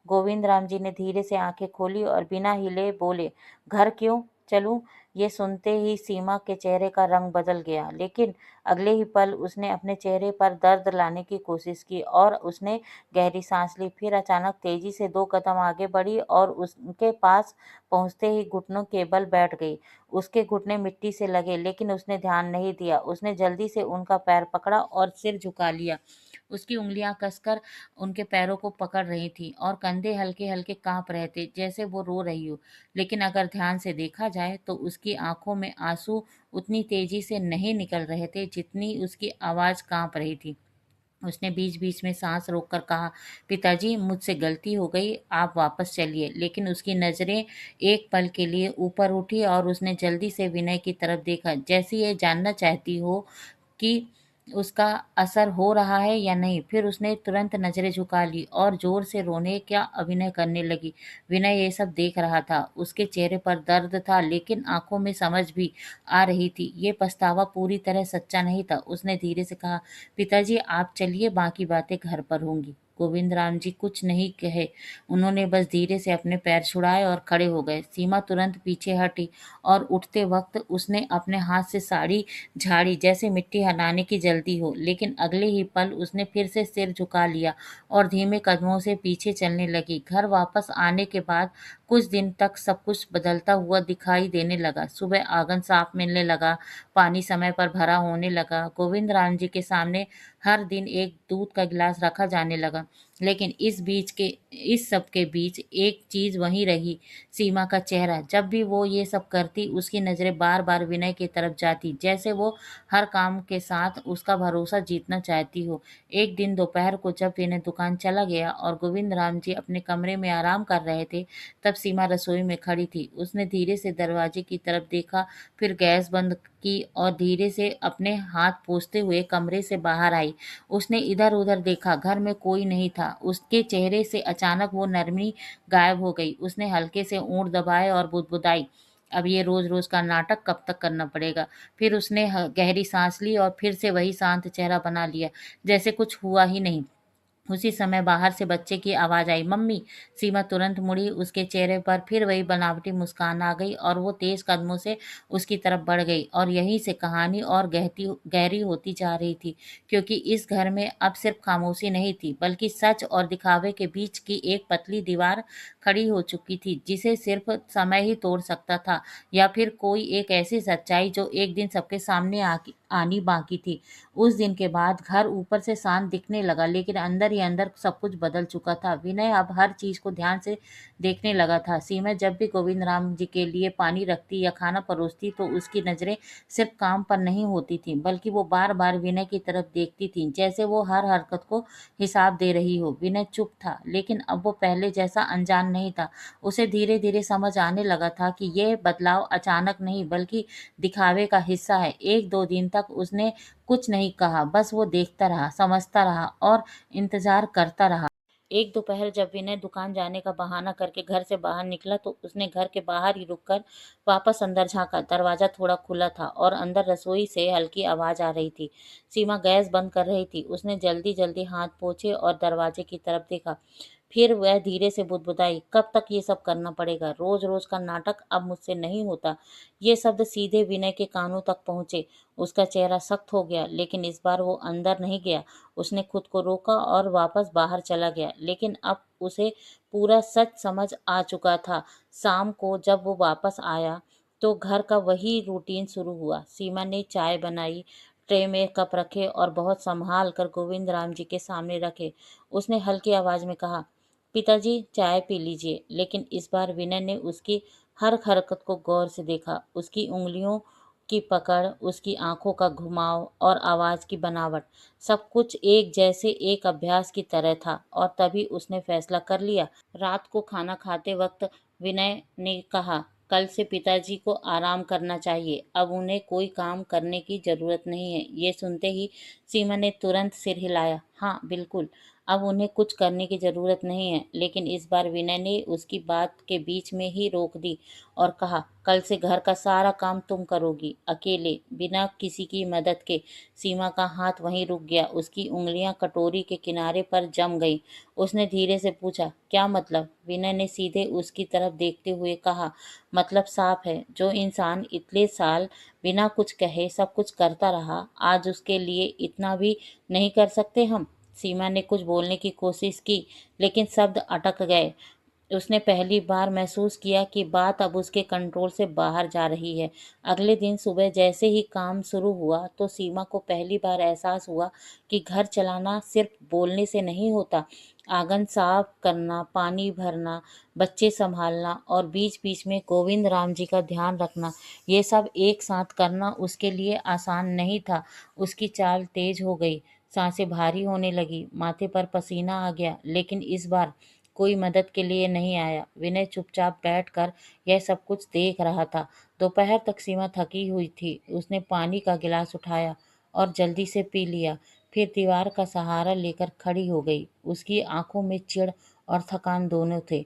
गोविंद राम जी ने धीरे से आंखें खोली और बिना हिले बोले, घर क्यों चलूं? ये सुनते ही सीमा के चेहरे का रंग बदल गया, लेकिन अगले ही पल उसने अपने चेहरे पर दर्द लाने की कोशिश की और उसने गहरी सांस ली। फिर अचानक तेजी से 2 कदम आगे बढ़ी और उसके पास पहुंचते ही घुटनों के बल बैठ गई। उसके घुटने मिट्टी से लगे, लेकिन उसने ध्यान नहीं दिया। उसने जल्दी से उनका पैर पकड़ा और सिर झुका लिया। उसकी उंगलियां कसकर उनके पैरों को पकड़ रही थीं और कंधे हल्के-हल्के काँप रहे थे, जैसे वो रो रही हो। लेकिन अगर ध्यान से देखा जाए तो उसकी आँखों में आँसू उतनी तेज़ी से नहीं निकल रहे थे, जितनी उसकी आवाज़ काँप रही थी। उसने बीच-बीच में साँस रोककर कहा, "पिताजी, मुझसे गलती हो गई, आप वापस चलिए।" लेकिन उसकी नज़रें एक पल के लिए ऊपर उठी और उसने जल्दी से विनय की तरफ देखा, जैसे ये जानना चाहती हो कि उसका असर हो रहा है या नहीं। फिर उसने तुरंत नज़रें झुका ली और ज़ोर से रोने का अभिनय करने लगी। विनय ये सब देख रहा था। उसके चेहरे पर दर्द था, लेकिन आँखों में समझ भी आ रही थी। ये पछतावा पूरी तरह सच्चा नहीं था। उसने धीरे से कहा, "पिताजी, आप चलिए, बाकी बातें घर पर होंगी।" गोविंद राम जी कुछ नहीं कहे। उन्होंने बस धीरे से अपने पैर छुड़ाए और खड़े हो गए। सीमा तुरंत पीछे हटी और उठते वक़्त उसने अपने हाथ से साड़ी झाड़ी, जैसे मिट्टी हटाने की जल्दी हो। लेकिन अगले ही पल उसने फिर से सिर झुका लिया और धीमे कदमों से पीछे चलने लगी। घर वापस आने के बाद कुछ दिन तक सब कुछ बदलता हुआ दिखाई देने लगा। सुबह आंगन साफ मिलने लगा, पानी समय पर भरा होने लगा। गोविंद राम जी के सामने हर दिन एक दूध का गिलास रखा जाने लगा। लेकिन इस सब के बीच एक चीज़ वहीं रही, सीमा का चेहरा। जब भी वो ये सब करती, उसकी नज़रें बार-बार विनय की तरफ जाती, जैसे वो हर काम के साथ उसका भरोसा जीतना चाहती हो। एक दिन दोपहर को जब विनय दुकान चला गया और गोविंद राम जी अपने कमरे में आराम कर रहे थे, तब सीमा रसोई में खड़ी थी। उसने धीरे से दरवाजे की तरफ देखा, फिर गैस बंद की और धीरे से अपने हाथ पोंछते हुए कमरे से बाहर आई। उसने इधर-उधर देखा, घर में कोई नहीं था। उसके चेहरे से अचानक वो नरमी गायब हो गई। उसने हल्के से होंठ दबाए और बुदबुदाई, "अब ये रोज़-रोज़ का नाटक कब तक करना पड़ेगा?" फिर उसने गहरी सांस ली और फिर से वही शांत चेहरा बना लिया, जैसे कुछ हुआ ही नहीं। उसी समय बाहर से बच्चे की आवाज़ आई, "मम्मी!" सीमा तुरंत मुड़ी, उसके चेहरे पर फिर वही बनावटी मुस्कान आ गई और वो तेज़ कदमों से उसकी तरफ बढ़ गई। और यहीं से कहानी और गहरी होती जा रही थी, क्योंकि इस घर में अब सिर्फ खामोशी नहीं थी, बल्कि सच और दिखावे के बीच की एक पतली दीवार खड़ी हो चुकी थी, जिसे सिर्फ समय ही तोड़ सकता था, या फिर कोई एक ऐसी सच्चाई जो एक दिन सबके सामने आनी बाकी थी। उस दिन के बाद घर ऊपर से शांत दिखने लगा, लेकिन अंदर ही अंदर सब कुछ बदल चुका था। विनय अब हर चीज़ को ध्यान से देखने लगा था। सीमा जब भी गोविंद राम जी के लिए पानी रखती या खाना परोसती, तो उसकी नज़रें सिर्फ काम पर नहीं होती थीं, बल्कि वो बार-बार विनय की तरफ देखती थीं, जैसे वो हर हरकत को हिसाब दे रही हो। विनय चुप था, लेकिन अब वो पहले जैसा अनजान नहीं था। उसे धीरे-धीरे समझ आने लगा था कि यह बदलाव अचानक नहीं, बल्कि दिखावे का हिस्सा है। 1-2 दिन तक उसने कुछ नहीं कहा, बस वो देखता रहा, समझता रहा और इंतज़ार करता रहा। एक दोपहर जब विनय दुकान जाने का बहाना करके घर से बाहर निकला, तो उसने घर के बाहर ही रुककर वापस अंदर झाँका। दरवाज़ा थोड़ा खुला था और अंदर रसोई से हल्की आवाज़ आ रही थी। सीमा गैस बंद कर रही थी। उसने जल्दी-जल्दी हाथ पोंछे और दरवाजे की तरफ देखा। फिर वह धीरे से बुदबुदाई, "कब तक ये सब करना पड़ेगा? रोज़-रोज़ का नाटक अब मुझसे नहीं होता।" ये शब्द सीधे विनय के कानों तक पहुँचे। उसका चेहरा सख्त हो गया, लेकिन इस बार वो अंदर नहीं गया। उसने खुद को रोका और वापस बाहर चला गया। लेकिन अब उसे पूरा सच समझ आ चुका था। शाम को जब वो वापस आया, तो घर का वही रूटीन शुरू हुआ। सीमा ने चाय बनाई, ट्रे में कप रखे और बहुत संभाल कर गोविंद राम जी के सामने रखे। उसने हल्की आवाज़ में कहा, "पिताजी, चाय पी लीजिए।" लेकिन इस बार विनय ने उसकी हर हरकत को गौर से देखा। उसकी उँगलियों की पकड़, उसकी आँखों का घुमाव और आवाज़ की बनावट, सब कुछ एक जैसे एक अभ्यास की तरह था। और तभी उसने फैसला कर लिया। रात को खाना खाते वक़्त विनय ने कहा, "कल से पिताजी को आराम करना चाहिए। अब उन्हें कोई काम करने की ज़रूरत नहीं है।" ये सुनते ही सीमा ने तुरंत सिर हिलाया, "हाँ, बिल्कुल। अब उन्हें कुछ करने की ज़रूरत नहीं है। लेकिन इस बार विनय ने उसकी बात के बीच में ही रोक दी और कहा, कल से घर का सारा काम तुम करोगी, अकेले, बिना किसी की मदद के। सीमा का हाथ वहीं रुक गया, उसकी उंगलियां कटोरी के किनारे पर जम गईं। उसने धीरे से पूछा, क्या मतलब? विनय ने सीधे उसकी तरफ देखते हुए कहा, मतलब साफ है, जो इंसान इतने साल बिना कुछ कहे सब कुछ करता रहा, आज उसके लिए इतना भी नहीं कर सकते हम? सीमा ने कुछ बोलने की कोशिश की, लेकिन शब्द अटक गए। उसने पहली बार महसूस किया कि बात अब उसके कंट्रोल से बाहर जा रही है। अगले दिन सुबह जैसे ही काम शुरू हुआ तो सीमा को पहली बार एहसास हुआ कि घर चलाना सिर्फ बोलने से नहीं होता। आंगन साफ करना, पानी भरना, बच्चे संभालना और बीच-बीच में गोविंद राम जी का ध्यान रखना, ये सब एक साथ करना उसके लिए आसान नहीं था। उसकी चाल तेज हो गई, सांसें भारी होने लगी, माथे पर पसीना आ गया, लेकिन इस बार कोई मदद के लिए नहीं आया। विनय चुपचाप बैठकर यह सब कुछ देख रहा था। दोपहर तक सीमा थकी हुई थी। उसने पानी का गिलास उठाया और जल्दी से पी लिया। फिर दीवार का सहारा लेकर खड़ी हो गई। उसकी आंखों में चिढ़ और थकान दोनों थे।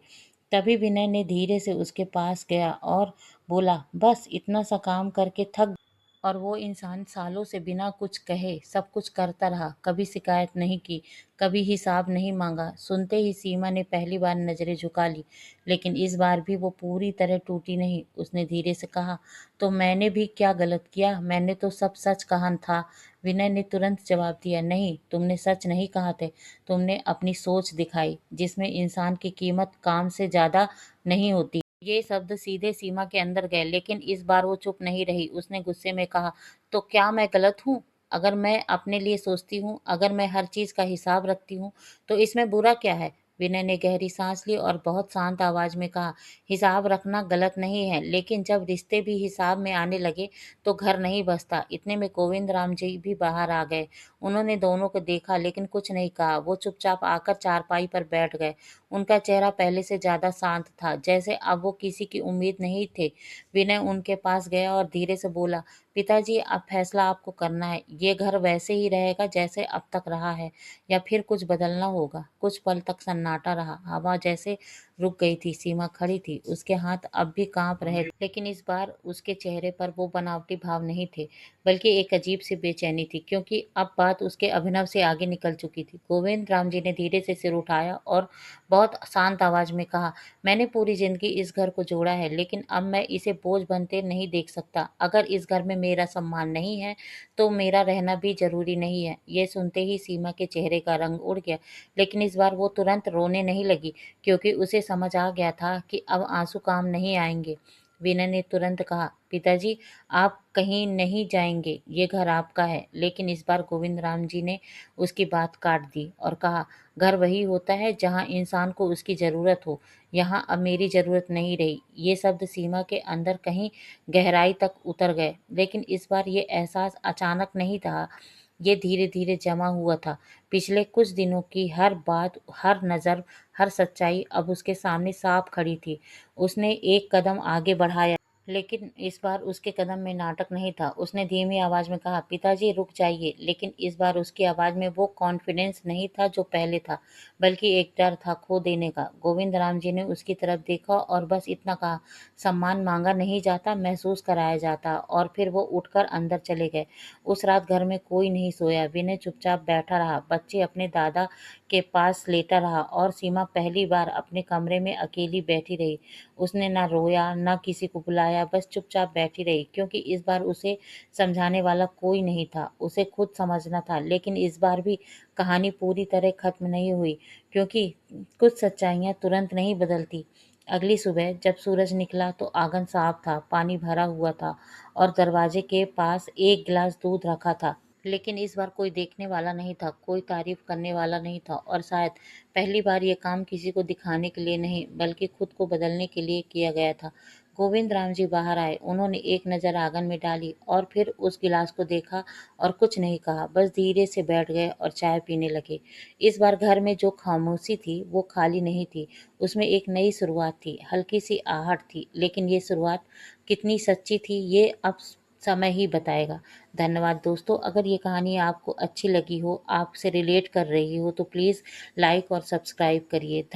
तभी विनय ने धीरे से उसके पास गया और बोला, बस इतना सा काम करके थक? और वो इंसान सालों से बिना कुछ कहे सब कुछ करता रहा, कभी शिकायत नहीं की, कभी हिसाब नहीं मांगा। सुनते ही सीमा ने पहली बार नजरें झुका ली, लेकिन इस बार भी वो पूरी तरह टूटी नहीं। उसने धीरे से कहा, तो मैंने भी क्या गलत किया? मैंने तो सब सच कहा था। विनय ने तुरंत जवाब दिया, नहीं, तुमने सच नहीं कहा थे, तुमने अपनी सोच दिखाई, जिसमें इंसान की कीमत काम से ज्यादा नहीं होती। ये शब्द सीधे सीमा के अंदर गए, लेकिन इस बार वो चुप नहीं रही। उसने गुस्से में कहा, तो क्या मैं गलत हूँ? अगर मैं अपने लिए सोचती हूँ, अगर मैं हर चीज़ का हिसाब रखती हूँ, तो इसमें बुरा क्या है? विनय ने गहरी सांस ली और बहुत शांत आवाज में कहा, हिसाब रखना गलत नहीं है, लेकिन जब रिश्ते भी हिसाब में आने लगे तो घर नहीं बसता। इतने में गोविंद राम जी भी बाहर आ गए। उन्होंने दोनों को देखा, लेकिन कुछ नहीं कहा। वो चुपचाप आकर चारपाई पर बैठ गए। उनका चेहरा पहले से ज्यादा शांत था, जैसे अब वो किसी की उम्मीद नहीं थे। विनय उनके पास गया और धीरे से बोला, पिताजी, अब फैसला आपको करना है। ये घर वैसे ही रहेगा जैसे अब तक रहा है, या फिर कुछ बदलना होगा? कुछ पल तक सन्नाटा रहा। हवा जैसे रुक गई थी। सीमा खड़ी थी, उसके हाथ अब भी कांप रहे थे, लेकिन इस बार उसके चेहरे पर वो बनावटी भाव नहीं थे, बल्कि एक अजीब सी बेचैनी थी, क्योंकि अब बात उसके अभिनव से आगे निकल चुकी थी। गोविंद राम जी ने धीरे से सिर उठाया और बहुत शांत आवाज में कहा, मैंने पूरी जिंदगी इस घर को जोड़ा है, लेकिन अब मैं इसे बोझ बनते नहीं देख सकता। अगर इस घर में मेरा सम्मान नहीं है, तो मेरा रहना भी जरूरी नहीं है। ये सुनते ही सीमा के चेहरे का रंग उड़ गया, लेकिन इस बार वो तुरंत रोने नहीं लगी, क्योंकि उसे समझ आ गया था कि अब आंसू काम नहीं आएंगे। विनय ने तुरंत कहा, पिताजी, आप कहीं नहीं जाएंगे, ये घर आपका है। लेकिन इस बार गोविंद राम जी ने उसकी बात काट दी और कहा, घर वही होता है जहाँ इंसान को उसकी ज़रूरत हो। यहाँ अब मेरी ज़रूरत नहीं रही। ये शब्द सीमा के अंदर कहीं गहराई तक उतर गए, लेकिन इस बार ये एहसास अचानक नहीं था, ये धीरे धीरे जमा हुआ था। पिछले कुछ दिनों की हर बात, हर नज़र, हर सच्चाई अब उसके सामने साफ खड़ी थी। उसने एक कदम आगे बढ़ाया, लेकिन इस बार उसके कदम में नाटक नहीं था। उसने धीमी आवाज में कहा, पिताजी, रुक जाइए। लेकिन इस बार उसकी आवाज में वो कॉन्फिडेंस नहीं था जो पहले था, बल्कि एक डर था खो देने का। गोविंद राम जी ने उसकी तरफ देखा और बस इतना कहा, सम्मान मांगा नहीं जाता, महसूस कराया जाता। और फिर वो उठकर अंदर चले गए। उस रात घर में कोई नहीं सोया। विनय चुपचाप बैठा रहा, बच्चे अपने दादा के पास लेटा रहा, और सीमा पहली बार अपने कमरे में अकेली बैठी रही। उसने ना रोया, ना किसी को बुलाया, बस चुपचाप बैठी रही, क्योंकि इस बार उसे समझाने वाला कोई नहीं था, उसे खुद समझना था। लेकिन इस बार भी कहानी पूरी तरह खत्म नहीं हुई, क्योंकि कुछ सच्चाइयाँ तुरंत नहीं बदलती। अगली सुबह जब सूरज निकला तो आंगन साफ था, पानी भरा हुआ था और दरवाजे के पास एक गिलास दूध रखा था। लेकिन इस बार कोई देखने वाला नहीं था, कोई तारीफ करने वाला नहीं था, और शायद पहली बार ये काम किसी को दिखाने के लिए नहीं, बल्कि खुद को बदलने के लिए किया गया था। गोविंद राम जी बाहर आए। उन्होंने एक नज़र आंगन में डाली और फिर उस गिलास को देखा और कुछ नहीं कहा, बस धीरे से बैठ गए और चाय पीने लगे। इस बार घर में जो खामोशी थी वो खाली नहीं थी, उसमें एक नई शुरुआत थी, हल्की सी आहट थी। लेकिन ये शुरुआत कितनी सच्ची थी, ये अब समय ही बताएगा। धन्यवाद दोस्तों। अगर ये कहानी आपको अच्छी लगी हो, आपसे रिलेट कर रही हो, तो प्लीज़ लाइक और सब्सक्राइब करिए।